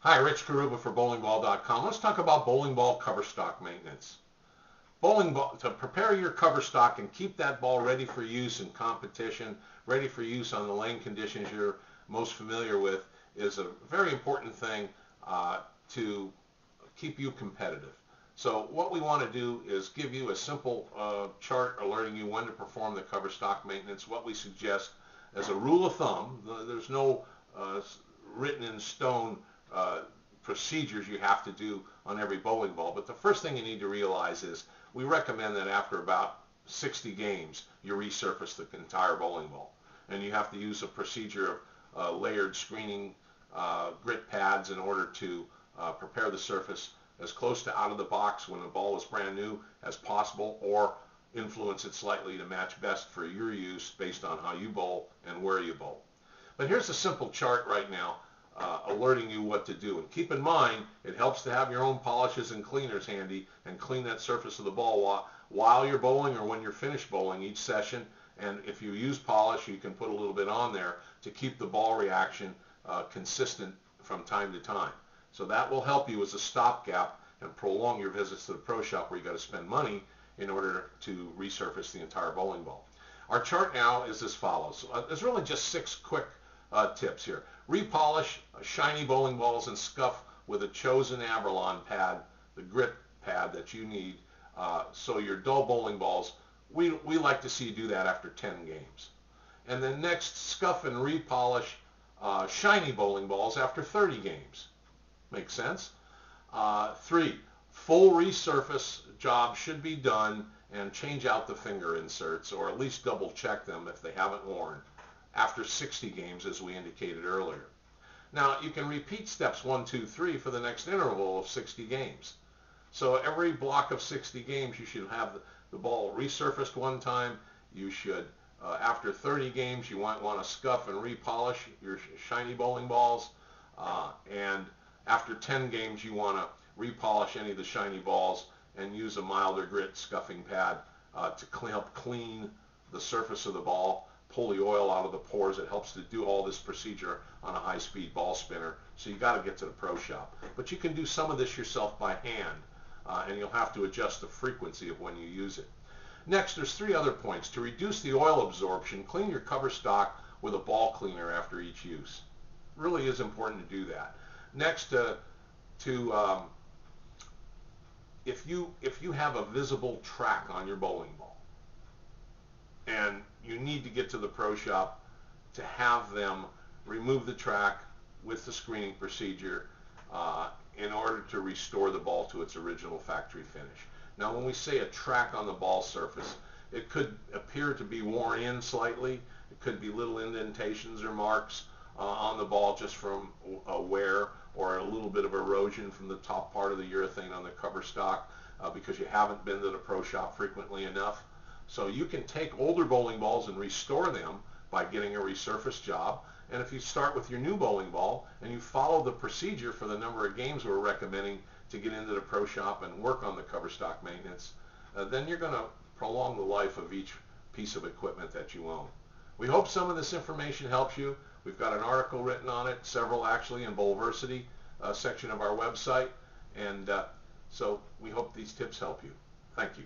Hi, Rich Carrubba for bowlingball.com. Let's talk about bowling ball cover stock maintenance. Bowling ball, to prepare your cover stock and keep that ball ready for use in competition, ready for use on the lane conditions you're most familiar with, is a very important thing to keep you competitive. So what we want to do is give you a simple chart alerting you when to perform the cover stock maintenance. What we suggest as a rule of thumb, there's no written in stone procedures you have to do on every bowling ball, but the first thing you need to realize is we recommend that after about 60 games you resurface the entire bowling ball, and you have to use a procedure of layered screening grit pads in order to prepare the surface as close to out of the box when the ball is brand new as possible, or influence it slightly to match best for your use based on how you bowl and where you bowl. But here's a simple chart right now alerting you what to do. And keep in mind, it helps to have your own polishes and cleaners handy and clean that surface of the ball while you're bowling or when you're finished bowling each session. And if you use polish, you can put a little bit on there to keep the ball reaction consistent from time to time. So that will help you as a stopgap and prolong your visits to the pro shop where you got to spend money in order to resurface the entire bowling ball. Our chart now is as follows. There's really just 6 quick tips here. Repolish shiny bowling balls and scuff with a chosen Abralon pad, the grit pad that you need. So your dull bowling balls, we like to see you do that after 10 games. And then next, scuff and repolish shiny bowling balls after 30 games. Makes sense? 3, full resurface job should be done, and change out the finger inserts, or at least double check them if they haven't worn, after 60 games as we indicated earlier. Now you can repeat steps 1, 2, 3 for the next interval of 60 games. So every block of 60 games you should have the ball resurfaced one time. You should, after 30 games, you might want to scuff and repolish your shiny bowling balls, and after 10 games you want to repolish any of the shiny balls and use a milder grit scuffing pad to help clean the surface of the ball, pull the oil out of the pores. It helps to do all this procedure on a high-speed ball spinner, so you got to get to the pro shop. But you can do some of this yourself by hand, and you'll have to adjust the frequency of when you use it. Next, there's 3 other points. To reduce the oil absorption, clean your cover stock with a ball cleaner after each use. It really is important to do that. Next, if you have a visible track on your bowling ball and you need to get to the pro shop, to have them remove the track with the screening procedure in order to restore the ball to its original factory finish. Now when we say a track on the ball surface, it could appear to be worn in slightly. It could be little indentations or marks on the ball just from wear, or a little bit of erosion from the top part of the urethane on the cover stock because you haven't been to the pro shop frequently enough. So you can take older bowling balls and restore them by getting a resurface job. And if you start with your new bowling ball and you follow the procedure for the number of games we're recommending to get into the pro shop and work on the cover stock maintenance, then you're going to prolong the life of each piece of equipment that you own. We hope some of this information helps you. We've got an article written on it, several actually, in Bowlversity section of our website, and so we hope these tips help you. Thank you.